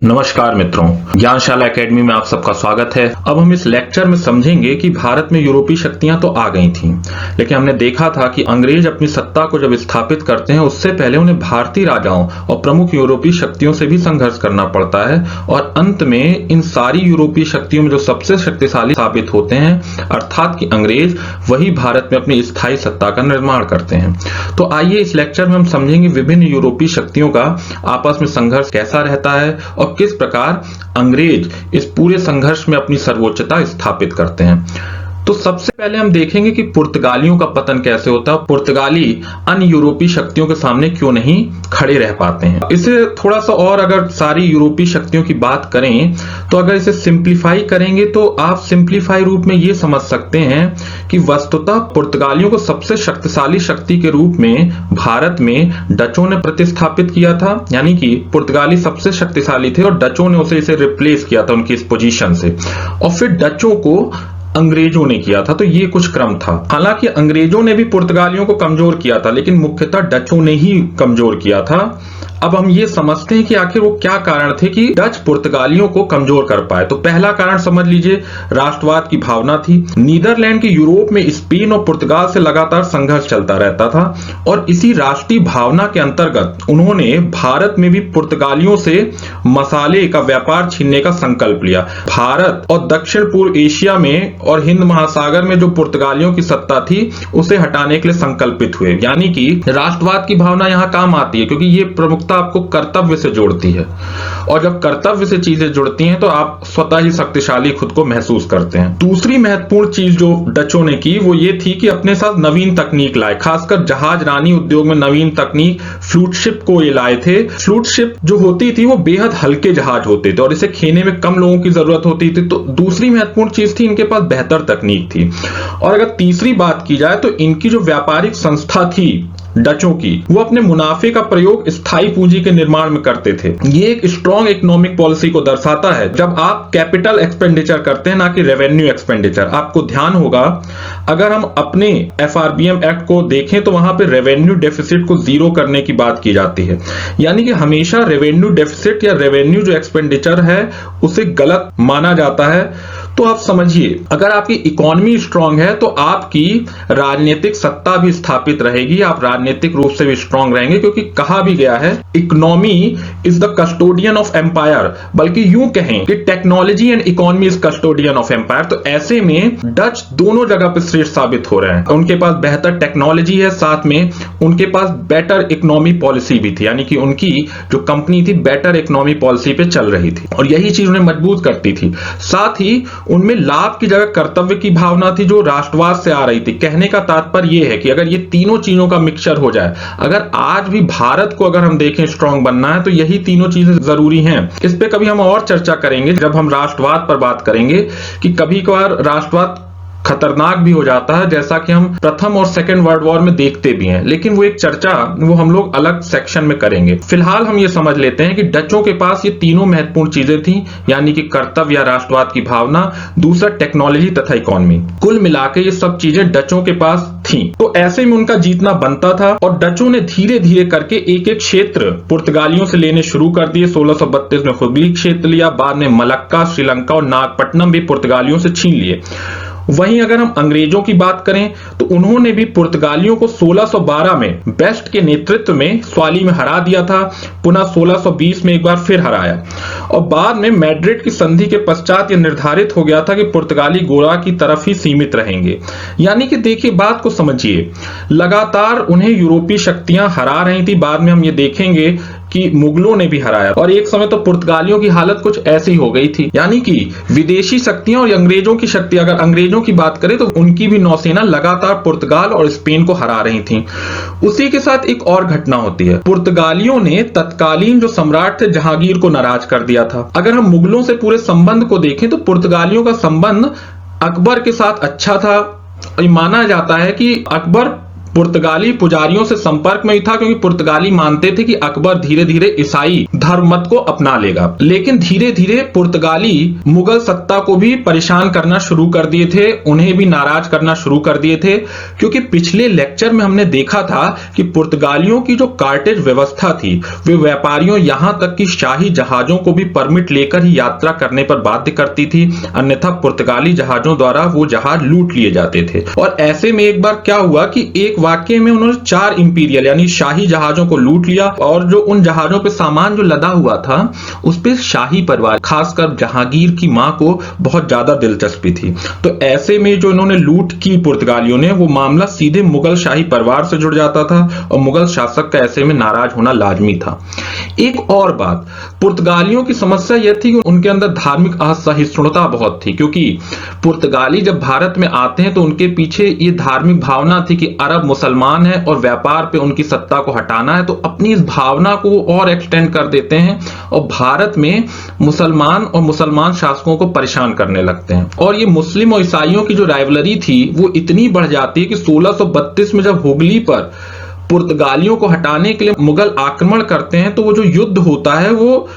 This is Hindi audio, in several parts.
नमस्कार मित्रों, ज्ञानशाला एकेडमी में आप सबका स्वागत है। अब हम इस लेक्चर में समझेंगे कि भारत में यूरोपीय शक्तियां तो आ गई थीं, लेकिन हमने देखा था कि अंग्रेज अपनी सत्ता को जब स्थापित करते हैं उससे पहले उन्हें भारतीय राजाओं और प्रमुख यूरोपीय शक्तियों से भी संघर्ष करना पड़ता है और अंत में इन सारी यूरोपीय शक्तियों में जो सबसे शक्तिशाली साबित होते हैं अर्थात कि अंग्रेज, वही भारत में अपनी स्थायी सत्ता का निर्माण करते हैं। तो आइए इस लेक्चर में हम समझेंगे विभिन्न यूरोपीय शक्तियों का आपस में संघर्ष कैसा रहता है और किस प्रकार अंग्रेज इस पूरे संघर्ष में अपनी सर्वोच्चता स्थापित करते हैं। तो सबसे पहले हम देखेंगे कि पुर्तगालियों का पतन कैसे होता है। पुर्तगाली अन्य यूरोपीय शक्तियों के सामने क्यों नहीं खड़े रह पाते हैं। इसे थोड़ा सा और अगर सारी यूरोपीय शक्तियों की बात करें तो अगर इसे सिंप्लीफाई करेंगे तो आप सिंप्लीफाई रूप में ये समझ सकते हैं कि वस्तुतः पुर्तगालियों को सबसे शक्तिशाली शक्ति के रूप में भारत में डचों ने प्रतिस्थापित किया था, यानी कि पुर्तगाली सबसे शक्तिशाली थे और डचों ने इसे रिप्लेस किया था उनकी इस पोजीशन से, और फिर डचों को अंग्रेजों ने किया था। तो ये कुछ क्रम था। हालांकि अंग्रेजों ने भी पुर्तगालियों को कमजोर किया था, लेकिन मुख्यतः डचों ने ही कमजोर किया था। अब हम ये समझते हैं कि आखिर वो क्या कारण थे कि डच पुर्तगालियों को कमजोर कर पाए। तो पहला कारण समझ लीजिए, राष्ट्रवाद की भावना थी। नीदरलैंड के यूरोप में स्पेन और पुर्तगाल से लगातार संघर्ष चलता रहता था और इसी राष्ट्रीय भावना के अंतर्गत उन्होंने भारत में भी पुर्तगालियों से मसाले का व्यापार छीनने का संकल्प लिया। भारत और दक्षिण पूर्व एशिया में और हिंद महासागर में जो पुर्तगालियों की सत्ता थी उसे हटाने के लिए संकल्पित हुए। यानी कि राष्ट्रवाद की भावना यहां काम आती है क्योंकि ये प्रमुखता आपको कर्तव्य से जोड़ती है, और जब कर्तव्य से चीजें जुड़ती हैं तो आप स्वतः ही शक्तिशाली खुद को महसूस करते हैं। दूसरी महत्वपूर्ण चीज जो डचों ने की वो ये थी कि अपने साथ नवीन तकनीक लाए, खासकर जहाज रानी उद्योग में नवीन तकनीक फ्लूट शिप को ये लाए थे। फ्लूट शिप जो होती थी वो बेहद हल्के जहाज होते थे और इसे खेने में कम लोगों की जरूरत होती थी। तो दूसरी महत्वपूर्ण चीज थी इनके पास बेहतर तकनीक थी। और अगर तीसरी बात की जाए तो इनकी जो व्यापारिक संस्था थी डचों की, वो अपने मुनाफे का प्रयोग स्थायी पूंजी के निर्माण में करते थे। ये एक स्ट्रॉन्ग इकोनॉमिक पॉलिसी को दर्शाता है। जब आप कैपिटल एक्सपेंडिचर करते हैं ना कि रेवेन्यू एक्सपेंडिचर, आपको ध्यान होगा अगर हम अपने FRBM एक्ट को देखें तो वहां पे रेवेन्यू डेफिसिट को जीरो करने की बात की जाती है। यानी कि हमेशा रेवेन्यू डेफिसिट या रेवेन्यू जो एक्सपेंडिचर है उसे गलत माना जाता है। तो आप समझिए, अगर आपकी इकोनॉमी स्ट्रांग है तो आपकी राजनीतिक सत्ता भी स्थापित रहेगी, आप राजनीतिक रूप से भी स्ट्रांग रहेंगे, क्योंकि कहा भी गया है economy is the custodian of empire. बल्कि यूं कहें कि technology and economy is custodian of empire. तो ऐसे में डच दोनों जगह पे श्रेष्ठ साबित हो रहे हैं। उनके पास बेहतर टेक्नोलॉजी है, साथ में उनके पास बेटर इकोनॉमी पॉलिसी भी थी, यानी कि उनकी जो कंपनी थी बेटर इकोनॉमी पॉलिसी पे चल रही थी और यही चीज उन्हें मजबूत करती थी। साथ ही उनमें लाभ की जगह कर्तव्य की भावना थी जो राष्ट्रवाद से आ रही थी। कहने का तात्पर्य यह है कि अगर ये तीनों चीजों का मिक्सचर हो जाए, अगर आज भी भारत को अगर हम देखें स्ट्रांग बनना है तो यही तीनों चीजें जरूरी हैं। इस पे कभी हम और चर्चा करेंगे जब हम राष्ट्रवाद पर बात करेंगे कि कभी कभार राष्ट्रवाद खतरनाक भी हो जाता है, जैसा कि हम प्रथम और सेकंड वर्ल्ड वॉर में देखते भी हैं, लेकिन वो एक चर्चा वो हम लोग अलग सेक्शन में करेंगे। फिलहाल हम ये समझ लेते हैं कि डचों के पास ये तीनों महत्वपूर्ण चीजें थी, यानी कि कर्तव्य या राष्ट्रवाद की भावना, दूसरा टेक्नोलॉजी तथा इकोनॉमी। कुल मिलाकर ये सब चीजें डचों के पास थी। तो ऐसे में उनका जीतना बनता था और डचों ने धीरे धीरे करके एक एक क्षेत्र पुर्तगालियों से लेने शुरू कर दिए। 1632 में हुगली क्षेत्र लिया, बाद में मलक्का, श्रीलंका और नागपट्टनम भी पुर्तगालियों से छीन लिए। वहीं अगर हम अंग्रेजों की बात करें तो उन्होंने भी पुर्तगालियों को 1612 में बेस्ट के नेतृत्व में स्वाली में हरा दिया था, पुनः 1620 में एक बार फिर हराया और बाद में मैड्रिड की संधि के पश्चात यह निर्धारित हो गया था कि पुर्तगाली गोरा की तरफ ही सीमित रहेंगे। यानी कि देखिए, बात को समझिए, लगातार उन्हें यूरोपीय शक्तियां हरा रही थी। बाद में हम ये देखेंगे कि मुगलों ने भी हराया और एक समय तो पुर्तगालियों की हालत कुछ ऐसी हो गई थी। यानी कि विदेशी शक्तियां और अंग्रेजों की शक्ति, अगर अंग्रेजों की बात करें तो उनकी भी नौसेना लगातार पुर्तगाल और स्पेन को हरा रही थी। उसी के साथ एक और घटना होती है, पुर्तगालियों ने तत्कालीन जो सम्राट थे जहांगीर को नाराज कर दिया था। अगर हम मुगलों से पूरे संबंध को देखें तो पुर्तगालियों का संबंध अकबर के साथ अच्छा था। माना जाता है कि अकबर पुर्तगाली पुजारियों से संपर्क में ही था, क्योंकि पुर्तगाली मानते थे कि अकबर धीरे धीरे ईसाई धर्म मत को अपना लेगा। लेकिन धीरे धीरे पुर्तगाली मुगल सत्ता को भी परेशान करना शुरू कर दिए थे, उन्हें भी नाराज करना शुरू कर दिए थे। क्योंकि पिछले लेक्चर में हमने देखा था कि पुर्तगालियों की जो कार्टेज व्यवस्था थी, वे व्यापारियों यहां तक कि शाही जहाजों को भी परमिट लेकर ही यात्रा करने पर बाध्य करती थी, अन्यथा पुर्तगाली जहाजों द्वारा वो जहाज लूट लिए जाते थे। और ऐसे में एक बार क्या हुआ कि एक वाक्य में उन्होंने 4 इंपीरियल यानी शाही जहाजों को लूट लिया, और जो उन जहाजों पे सामान जो लदा हुआ था उस पे शाही परिवार खासकर जहांगीर की मां को बहुत ज्यादा दिलचस्पी थी। तो ऐसे में जो इन्होंने लूट की पुर्तगालियों ने, वो मामला सीधे मुगल शाही परिवार से जुड़ जाता था और मुगल शासक का ऐसे में नाराज होना लाजमी था। एक और बात, पुर्तगालियों की समस्या यह थी कि उनके अंदर धार्मिक असहिष्णुता बहुत थी, क्योंकि पुर्तगाली जब भारत में आते हैं तो उनके पीछे ये धार्मिक भावना थी कि अरब मुसलमान है और व्यापार पे उनकी सत्ता को हटाना है, तो अपनी इस भावना को और एक्सटेंड कर देते हैं और भारत में मुसलमान और मुसलमान शासकों को परेशान करने लगते हैं। और ये मुस्लिम और ईसाइयों की जो राइवलरी थी वो इतनी बढ़ जाती है कि 1632 में जब हुगली पर पुर्तगालियों को हटाने के लिए मुगल आक्रमण करते हैं, तो वो जो युद्ध होता है वो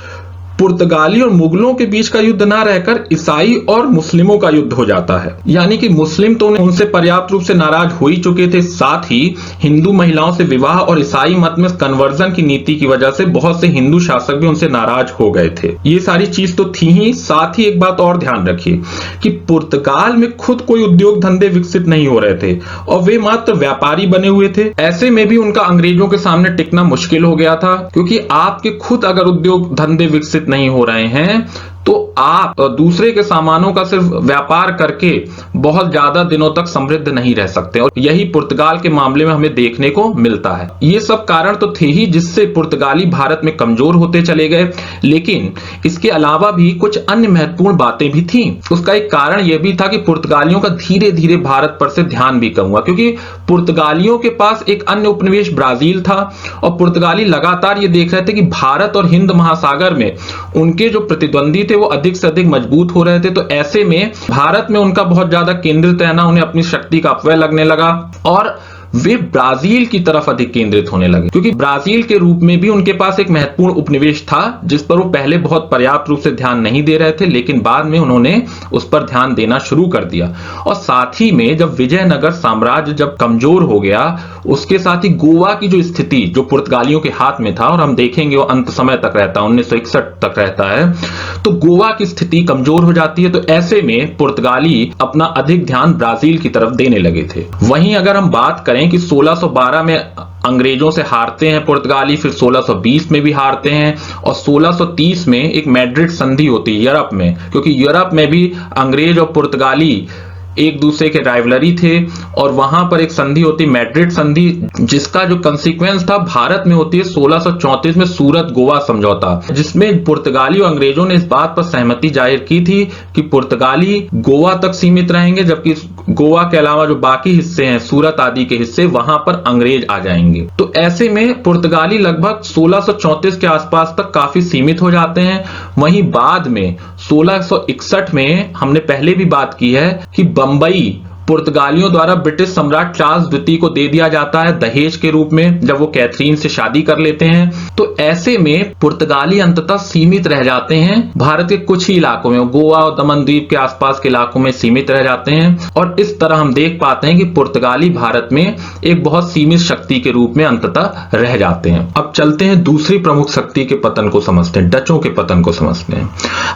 पुर्तगाली और मुगलों के बीच का युद्ध ना रहकर ईसाई और मुस्लिमों का युद्ध हो जाता है। यानी कि मुस्लिम तो उनसे पर्याप्त रूप से नाराज हो ही चुके थे, साथ ही हिंदू महिलाओं से विवाह और ईसाई मत में कन्वर्जन की नीति की वजह से बहुत से हिंदू शासक भी उनसे नाराज हो गए थे। ये सारी चीज तो थी ही, साथ ही एक बात और ध्यान रखिए कि पुर्तगाल में खुद कोई उद्योग धंधे विकसित नहीं हो रहे थे और वे मात्र व्यापारी बने हुए थे। ऐसे में भी उनका अंग्रेजों के सामने टिकना मुश्किल हो गया था, क्योंकि आपके खुद अगर उद्योग धंधे विकसित नहीं हो रहे हैं तो आप दूसरे के सामानों का सिर्फ व्यापार करके बहुत ज्यादा दिनों तक समृद्ध नहीं रह सकते, और यही पुर्तगाल के मामले में हमें देखने को मिलता है। ये सब कारण तो थे ही जिससे पुर्तगाली भारत में कमजोर होते चले गए, लेकिन इसके अलावा भी कुछ अन्य महत्वपूर्ण बातें भी थी। उसका एक कारण यह भी था कि पुर्तगालियों का धीरे धीरे भारत पर से ध्यान भी कम हुआ, क्योंकि पुर्तगालियों के पास एक अन्य उपनिवेश ब्राजील था और पुर्तगाली लगातार ये देख रहे थे कि भारत और हिंद महासागर में उनके जो प्रतिद्वंदी थे वो अधिक से अधिक मजबूत हो रहे थे। तो ऐसे में भारत में उनका बहुत ज्यादा केंद्रित रहना उन्हें अपनी शक्ति का अपव्यय लगने लगा और वे ब्राजील की तरफ अधिक केंद्रित होने लगे, क्योंकि ब्राजील के रूप में भी उनके पास एक महत्वपूर्ण उपनिवेश था जिस पर वो पहले बहुत पर्याप्त रूप से ध्यान नहीं दे रहे थे, लेकिन बाद में उन्होंने उस पर ध्यान देना शुरू कर दिया। और साथ ही में जब विजयनगर साम्राज्य जब कमजोर हो गया, उसके साथ ही गोवा की जो स्थिति जो पुर्तगालियों के हाथ में था, और हम देखेंगे वो अंत समय तक रहता है, 1961 तक रहता है, तो गोवा की स्थिति कमजोर हो जाती है। तो ऐसे में पुर्तगाली अपना अधिक ध्यान ब्राजील की तरफ देने लगे थे। वहीं अगर हम बात करें कि 1612 में अंग्रेजों से हारते हैं पुर्तगाली, फिर 1620 में भी हारते हैं और 1630 में एक मैड्रिड संधि होती है यूरोप में, क्योंकि यूरोप में भी अंग्रेज और पुर्तगाली एक दूसरे के राइवलरी थे और वहां पर एक संधि होती मैड्रिड संधि, जिसका जो कंसीक्वेंस था भारत में होती है 1634 में सूरत गोवा समझौता, जिसमें पुर्तगाली और अंग्रेजों ने इस बात पर सहमति जाहिर की थी कि पुर्तगाली गोवा तक सीमित रहेंगे, जबकि गोवा के अलावा जो बाकी हिस्से हैं सूरत आदि के हिस्से वहां पर अंग्रेज आ जाएंगे। तो ऐसे में पुर्तगाली लगभग 1634 के आसपास तक काफी सीमित हो जाते हैं। वहीं बाद में 1661 में हमने पहले भी बात की है कि बंबई पुर्तगालियों द्वारा ब्रिटिश सम्राट चार्ल्स द्वितीय को दे दिया जाता है दहेज के रूप में, जब वो कैथरीन से शादी कर लेते हैं। तो ऐसे में पुर्तगाली अंततः सीमित रह जाते हैं भारत के कुछ ही इलाकों में, गोवा और दमन द्वीप के आसपास के इलाकों में सीमित रह जाते हैं, और इस तरह हम देख पाते हैं कि पुर्तगाली भारत में एक बहुत सीमित शक्ति के रूप में अंततः रह जाते हैं। अब चलते हैं दूसरी प्रमुख शक्ति के पतन को समझते हैं, डचों के पतन को समझते हैं।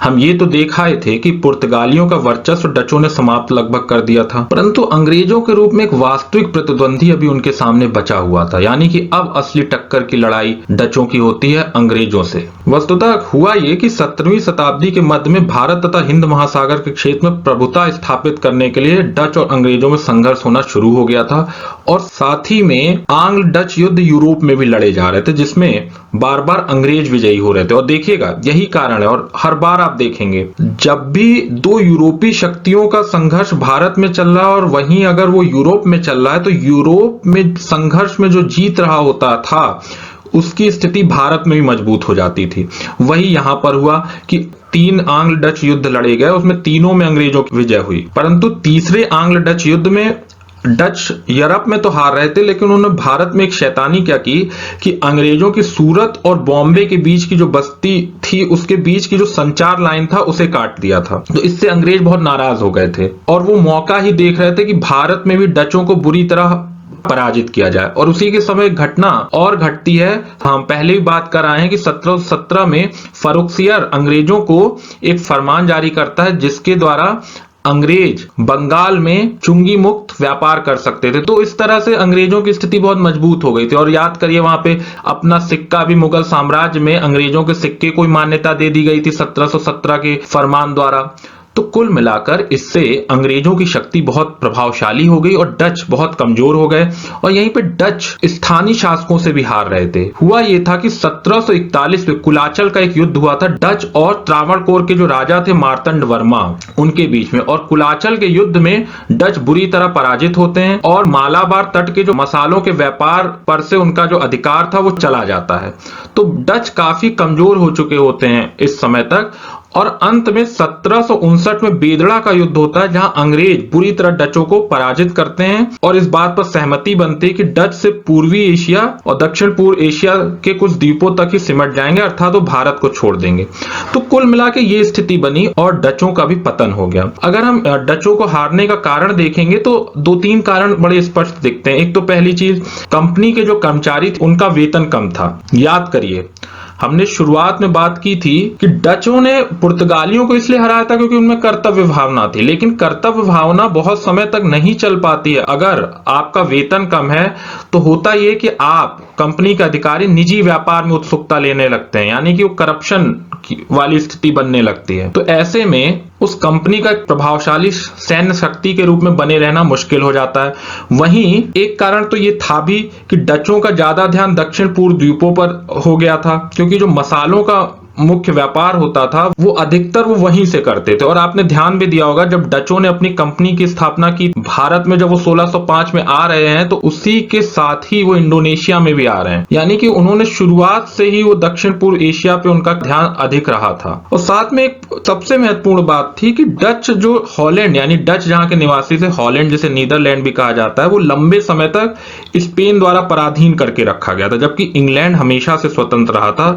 हम ये तो देखा थे कि पुर्तगालियों का वर्चस्व डचों ने समाप्त लगभग कर दिया था, परंतु अंग्रेजों के रूप में एक वास्तविक प्रतिद्वंदी अभी उनके सामने बचा हुआ था, यानी कि अब असली टक्कर की लड़ाई डचों की होती है अंग्रेजों से। वस्तुतः हुआ ये कि 17वीं शताब्दी के मध्य में भारत तथा हिंद महासागर के क्षेत्र में प्रभुता स्थापित करने के लिए डच और अंग्रेजों में संघर्ष होना शुरू हो गया था, और साथ ही में आंग्ल डच युद्ध यूरोप में भी लड़े जा रहे थे, जिसमें बार बार अंग्रेज विजयी हो रहे थे। और देखिएगा यही कारण है, और हर बार आप देखेंगे जब भी दो यूरोपीय शक्तियों का संघर्ष भारत में चल रहा है और वहीं अगर वो यूरोप में चल रहा है, तो यूरोप में संघर्ष में जो जीत रहा होता था उसकी स्थिति भारत में भी मजबूत हो जाती थी। वही यहां पर हुआ कि 3 आंग्ल डच युद्ध लड़े गए, उसमें तीनों में अंग्रेजों की विजय हुई, परंतु तीसरे आंग्ल डच युद्ध में डच यूरोप में तो हार रहे थे, लेकिन उन्होंने भारत में एक शैतानी क्या की कि अंग्रेजों की सूरत और बॉम्बे के बीच की जो बस्ती थी उसके बीच की जो संचार लाइन था उसे काट दिया था। तो इससे अंग्रेज बहुत नाराज हो गए थे और वो मौका ही देख रहे थे कि भारत में भी डचों को बुरी तरह पराजित किया जाए। और उसी के समय घटना और घटती है, हम पहले भी बात कर आए हैं कि 1717 में फर्रुखसियर अंग्रेजों को एक फरमान जारी करता है जिसके द्वारा अंग्रेज बंगाल में चुंगी मुक्त व्यापार कर सकते थे। तो इस तरह से अंग्रेजों की स्थिति बहुत मजबूत हो गई थी। और याद करिए वहां पे अपना सिक्का भी मुगल साम्राज्य में अंग्रेजों के सिक्के को मान्यता दे दी गई थी 1717 के फरमान द्वारा। तो कुल मिलाकर इससे अंग्रेजों की शक्ति बहुत प्रभावशाली हो गई और डच बहुत कमजोर हो गए और यहीं पे डच स्थानीय शासकों से भी हार रहे थे। हुआ ये था कि 1741 में कुलाचल का एक युद्ध हुआ था डच और त्रावणकोर के जो राजा थे मार्तंड वर्मा उनके बीच में। और कुलाचल के युद्ध में डच बुरी तरह पराजित होते हैं और मालाबार तट के जो मसालों के व्यापार पर से उनका जो अधिकार था वो चला जाता है। तो डच काफी कमजोर हो चुके होते हैं इस समय तक। और अंत में 1759 में बेदड़ा का युद्ध होता है जहां अंग्रेज बुरी तरह डचों को पराजित करते हैं और इस बात पर सहमति बनती है कि डच से पूर्वी एशिया और दक्षिण पूर्व एशिया के कुछ द्वीपों तक ही सिमट जाएंगे, अर्थात वो भारत को छोड़ देंगे। तो कुल मिला के ये स्थिति बनी और डचों का भी पतन हो गया। अगर हम डचों को हारने का कारण देखेंगे तो 2-3 कारण बड़े स्पष्ट दिखते हैं। एक तो पहली चीज, कंपनी के जो कर्मचारी थे उनका वेतन कम था। याद करिए हमने शुरुआत में बात की थी कि डचों ने पुर्तगालियों को इसलिए हराया था क्योंकि उनमें कर्तव्य भावना थी। लेकिन कर्तव्य भावना बहुत समय तक नहीं चल पाती है। अगर आपका वेतन कम है तो होता यह कि आप कंपनी के अधिकारी निजी व्यापार में उत्सुकता लेने लगते हैं, यानी कि वो करप्शन वाली स्थिति बनने लगती है। तो ऐसे में उस कंपनी का प्रभावशाली सैन्य शक्ति के रूप में बने रहना मुश्किल हो जाता है। वहीं एक कारण तो ये था भी कि डचों का ज्यादा ध्यान दक्षिण पूर्व द्वीपों पर हो गया था, क्योंकि जो मसालों का मुख्य व्यापार होता था वो अधिकतर वो वहीं से करते थे। और आपने ध्यान भी दिया होगा जब डचों ने अपनी कंपनी की स्थापना की भारत में, जब वो 1605 में आ रहे हैं तो उसी के साथ ही वो इंडोनेशिया में भी आ रहे हैं, यानी कि उन्होंने शुरुआत से ही वो दक्षिण पूर्व एशिया पे उनका ध्यान अधिक रहा था। और साथ में एक सबसे महत्वपूर्ण बात थी कि डच जो हॉलैंड, यानी डच जहां के निवासी थे, हॉलैंड जिसे नीदरलैंड भी कहा जाता है, वो लंबे समय तक स्पेन द्वारा पराधीन करके रखा गया था, जबकि इंग्लैंड हमेशा से स्वतंत्र रहा था।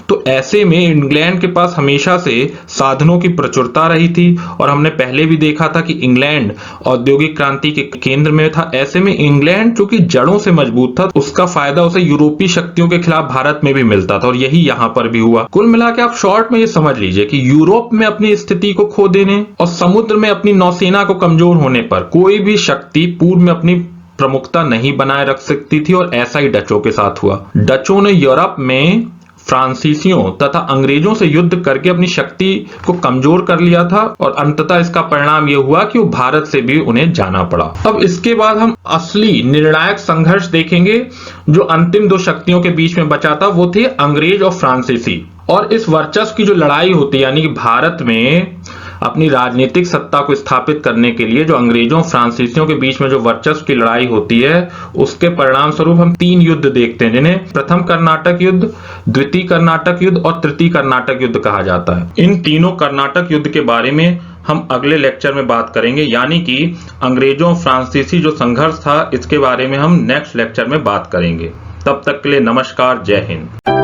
तो ऐसे में इंग्लैंड के पास हमेशा से साधनों की प्रचुरता रही थी और हमने पहले भी देखा था कि इंग्लैंड औद्योगिक क्रांति के केंद्र में था। ऐसे में इंग्लैंड जो कि जड़ों से मजबूत था, उसका फायदा उसे यूरोपीय शक्तियों के खिलाफ भारत में भी मिलता था और यही यहां पर भी हुआ। कुल मिला के आप शॉर्ट में ये समझ लीजिए कि यूरोप में अपनी स्थिति को खो देने और समुद्र में अपनी नौसेना को कमजोर होने पर कोई भी शक्ति पूर्व में अपनी प्रमुखता नहीं बनाए रख सकती थी और ऐसा ही डचों के साथ हुआ। डचों ने यूरोप में फ्रांसीसियों तथा अंग्रेजों से युद्ध करके अपनी शक्ति को कमजोर कर लिया था और अंततः इसका परिणाम यह हुआ कि वो भारत से भी उन्हें जाना पड़ा। अब इसके बाद हम असली निर्णायक संघर्ष देखेंगे। जो अंतिम 2 शक्तियों के बीच में बचा था वो थे अंग्रेज और फ्रांसीसी। और इस वर्चस्व की जो लड़ाई होती है, यानी कि भारत में अपनी राजनीतिक सत्ता को स्थापित करने के लिए जो अंग्रेजों फ्रांसीसियों के बीच में जो वर्चस्व की लड़ाई होती है, उसके परिणाम स्वरूप हम 3 युद्ध देखते हैं, जिन्हें प्रथम कर्नाटक युद्ध, द्वितीय कर्नाटक युद्ध और तृतीय कर्नाटक युद्ध कहा जाता है। इन तीनों कर्नाटक युद्ध के बारे में हम अगले लेक्चर में बात करेंगे, यानी कि अंग्रेजों फ्रांसीसी जो संघर्ष था इसके बारे में हम नेक्स्ट लेक्चर में बात करेंगे। तब तक के लिए नमस्कार, जय हिंद।